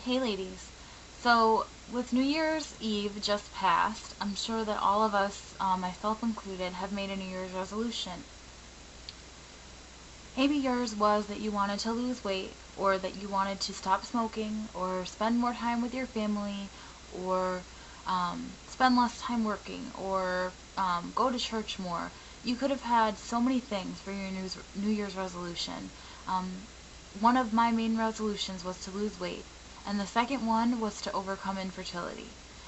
Hey ladies. So, with New Year's Eve just passed, I'm sure that all of us, myself included, have made a New Year's resolution. Maybe yours was that you wanted to lose weight, or that you wanted to stop smoking, or spend more time with your family, or spend less time working, or go to church more. You could have had so many things for your New Year's resolution. Um, One of my main resolutions was to lose weight, and the second one was to overcome infertility.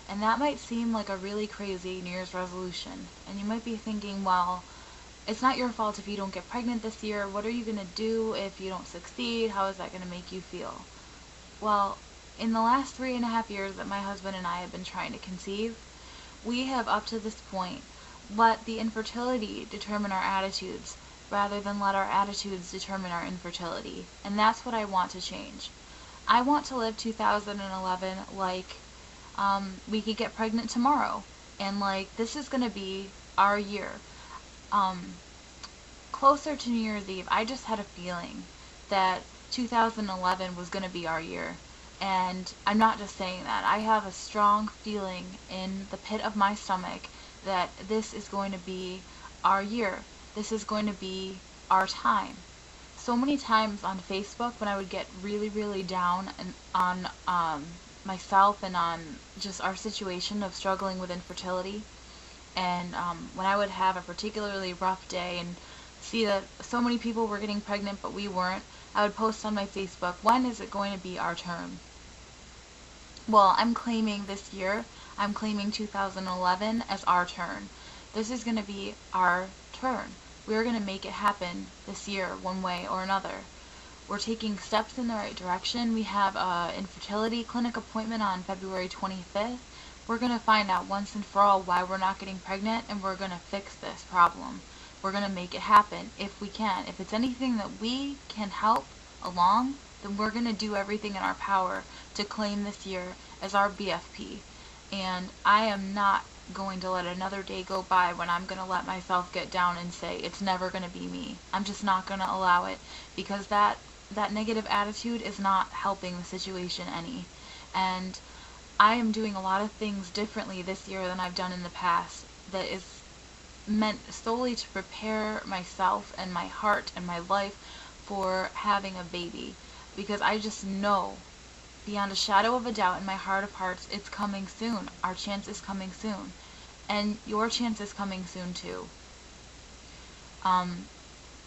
And that might seem like a really crazy New Year's resolution, and you might be thinking, well, it's not your fault if you don't get pregnant this year. What are you going to do if you don't succeed? How is that going to make you feel? Well, in the last 3.5 years that my husband and I have been trying to conceive, we have up to this point let the infertility determine our attitudes rather than let our attitudes determine our infertility. And that's what I want to change. I want to live 2011 like we could get pregnant tomorrow. And like this is going to be our year. Um, Closer to New Year's Eve, I just had a feeling that 2011 was going to be our year. And I'm not just saying that. I have a strong feeling in the pit of my stomach that this is going to be our year. This is going to be our time. So many times on Facebook when I would get really, really down and on myself and on just our situation of struggling with infertility, and when I would have a particularly rough day and see that so many people were getting pregnant but we weren't, I would post on my Facebook, when is it going to be our turn? Well, I'm claiming this year, I'm claiming 2011 as our turn. This is going to be our turn. We're going to make it happen this year, one way or another. We're taking steps in the right direction. We have an infertility clinic appointment on February 25th. We're going to find out once and for all why we're not getting pregnant, and we're going to fix this problem. We're going to make it happen if we can. If it's anything that we can help along, then we're going to do everything in our power to claim this year as our BFP. And I am not going to let another day go by when I'm going to let myself get down and say it's never going to be me. I'm just not going to allow it, because that negative attitude is not helping the situation any. And I am doing a lot of things differently this year than I've done in the past that is meant solely to prepare myself and my heart and my life for having a baby, because I just know beyond a shadow of a doubt in my heart of hearts it's coming soon. Our chance is coming soon, and your chance is coming soon too.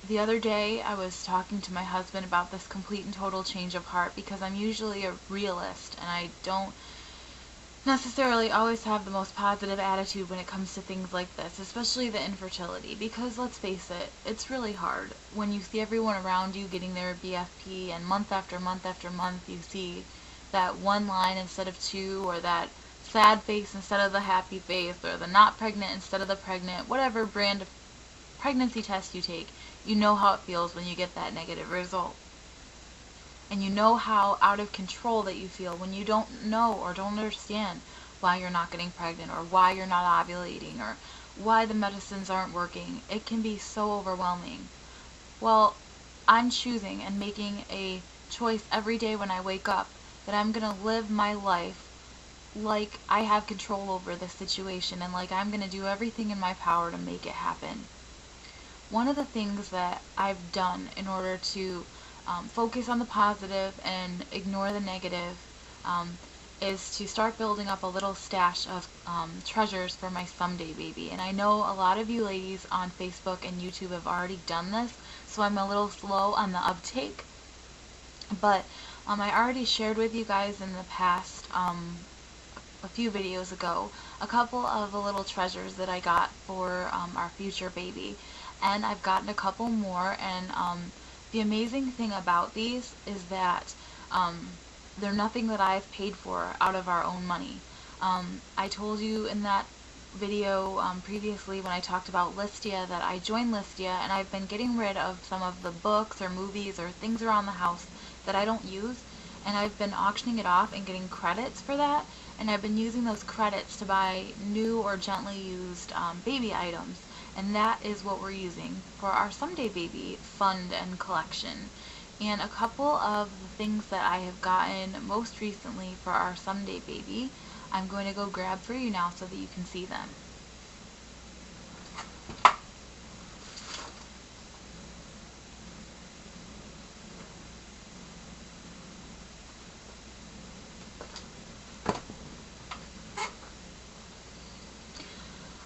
The other day I was talking to my husband about this complete and total change of heart, because I'm usually a realist and I don't necessarily always have the most positive attitude when it comes to things like this, especially the infertility, because let's face it, it's really hard when you see everyone around you getting their BFP, and month after month after month you see that one line instead of two, or that sad face instead of the happy face, or the not pregnant instead of the pregnant, whatever brand of pregnancy test you take, you know how it feels when you get that negative result. And you know how out of control that you feel when you don't know or don't understand why you're not getting pregnant, or why you're not ovulating, or why the medicines aren't working. It can be so overwhelming. Well, I'm choosing and making a choice every day when I wake up that I'm going to live my life like I have control over this situation, and like I'm going to do everything in my power to make it happen. One of the things that I've done in order to focus on the positive and ignore the negative is to start building up a little stash of treasures for my someday baby. And I know a lot of you ladies on Facebook and YouTube have already done this, so I'm a little slow on the uptake. But I already shared with you guys in the past, a few videos ago, a couple of the little treasures that I got for our future baby. And I've gotten a couple more, and the amazing thing about these is that they're nothing that I've paid for out of our own money. I told you in that video previously when I talked about Listia that I joined Listia, and I've been getting rid of some of the books or movies or things around the house that I don't use, and I've been auctioning it off and getting credits for that, and I've been using those credits to buy new or gently used baby items. And that is what we're using for our someday baby fund and collection. And a couple of the things that I have gotten most recently for our Sunday baby, I'm going to go grab for you now so that you can see them.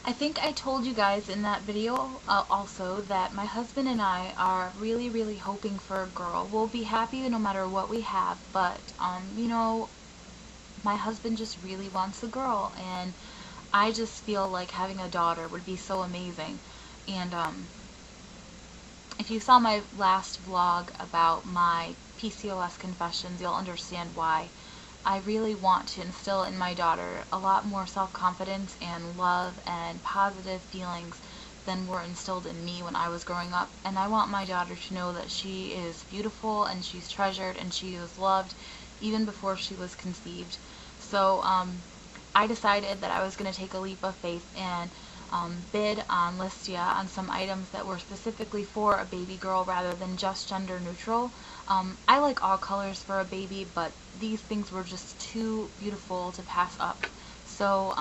I think I told you guys in that video also that my husband and I are really hoping for a girl. We'll be happy no matter what we have, but you know, my husband just really wants a girl, and I just feel like having a daughter would be so amazing. And if you saw my last vlog about my PCOS confessions, you'll understand why. I really want to instill in my daughter a lot more self-confidence and love and positive feelings than were instilled in me when I was growing up. And I want my daughter to know that she is beautiful and she's treasured and she is loved even before she was conceived. So I decided that I was going to take a leap of faith and bid on Listia on some items that were specifically for a baby girl rather than just gender neutral. I like all colors for a baby, but these things were just too beautiful to pass up. So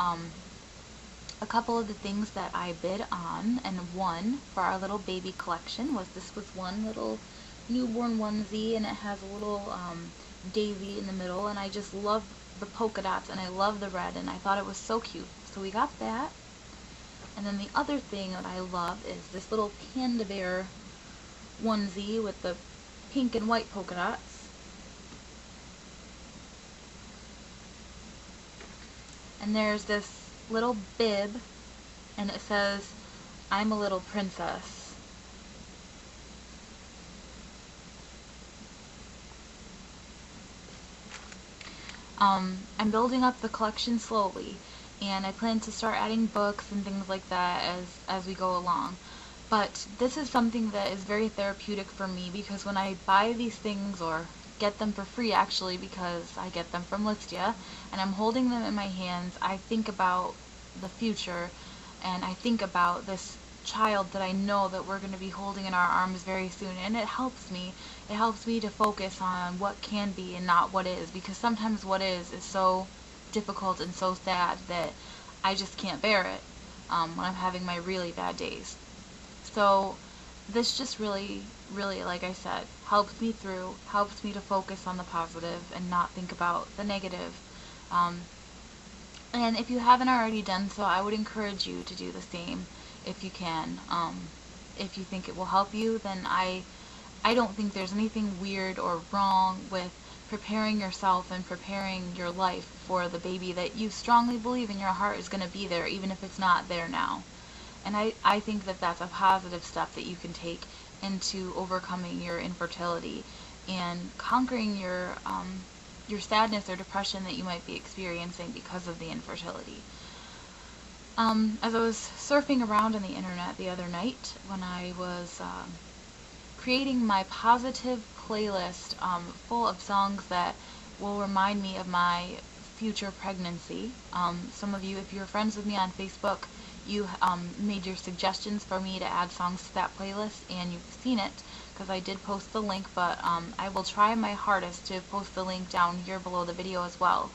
a couple of the things that I bid on and won for our little baby collection was this was one little newborn onesie, and it has a little daisy in the middle, and I just love the polka dots and I love the red, and I thought it was so cute. So we got that. And then the other thing that I love is this little panda bear onesie with the pink and white polka dots. And there's this little bib, and it says, "I'm a little princess." I'm building up the collection slowly, and I plan to start adding books and things like that as we go along. But this is something that is very therapeutic for me, because when I buy these things, or get them for free actually because I get them from Listia, and I'm holding them in my hands, I think about the future, and I think about this child that I know that we're going to be holding in our arms very soon, and it helps me. It helps me to focus on what can be and not what is, because sometimes what is so difficult and so sad that I just can't bear it when I'm having my really bad days. So this just really, like I said, helps me through, helps me to focus on the positive and not think about the negative. And if you haven't already done so, I would encourage you to do the same if you can. If you think it will help you, then I don't think there's anything weird or wrong with preparing yourself and preparing your life for the baby that you strongly believe in your heart is going to be there, even if it's not there now. And I think that that's a positive step that you can take into overcoming your infertility and conquering your sadness or depression that you might be experiencing because of the infertility. As I was surfing around on the internet the other night when I was creating my positive playlist full of songs that will remind me of my future pregnancy. Some of you, if you're friends with me on Facebook, you made your suggestions for me to add songs to that playlist, and you've seen it because I did post the link, but I will try my hardest to post the link down here below the video as well.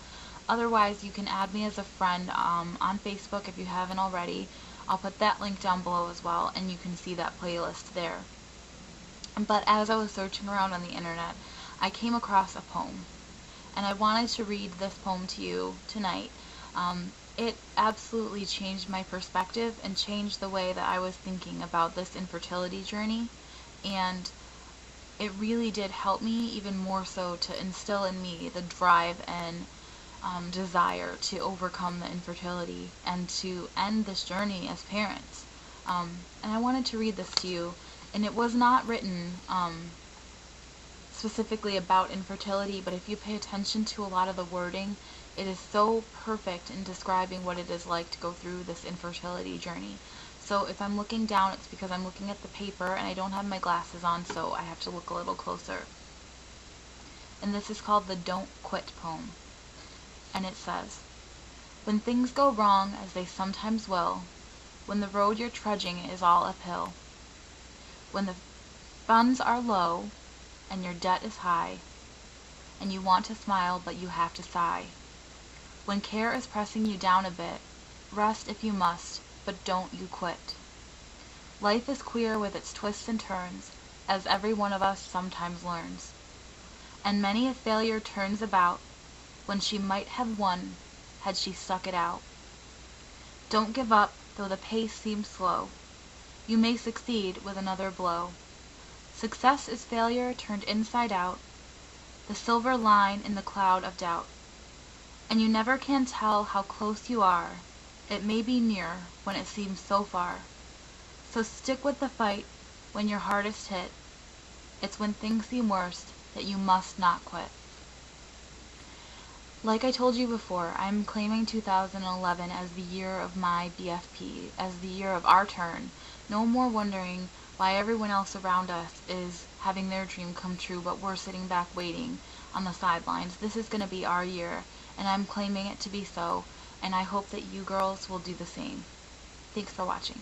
Otherwise, you can add me as a friend on Facebook if you haven't already. I'll put that link down below as well, and you can see that playlist there. But as I was searching around on the internet, I came across a poem, and I wanted to read this poem to you tonight. It absolutely changed my perspective and changed the way that I was thinking about this infertility journey, and it really did help me even more so to instill in me the drive and desire to overcome the infertility and to end this journey as parents. And I wanted to read this to you, and it was not written specifically about infertility, but if you pay attention to a lot of the wording, it is so perfect in describing what it is like to go through this infertility journey. So if I'm looking down, it's because I'm looking at the paper and I don't have my glasses on, so I have to look a little closer. And this is called the Don't Quit poem. And it says, "When things go wrong, as they sometimes will, when the road you're trudging is all uphill, when the funds are low, and your debt is high, and you want to smile but you have to sigh. When care is pressing you down a bit, rest if you must, but don't you quit. Life is queer with its twists and turns, as every one of us sometimes learns. And many a failure turns about when she might have won had she stuck it out. Don't give up, though the pace seems slow. You may succeed with another blow. Success is failure turned inside out, the silver line in the cloud of doubt. And you never can tell how close you are. It may be near when it seems so far. So stick with the fight when you're hardest hit. It's when things seem worst that you must not quit. Like I told you before, I'm claiming 2011 as the year of my BFP, as the year of our turn. No more wondering why everyone else around us is having their dream come true, but we're sitting back waiting on the sidelines. This is going to be our year, and I'm claiming it to be so, and I hope that you girls will do the same. Thanks for watching.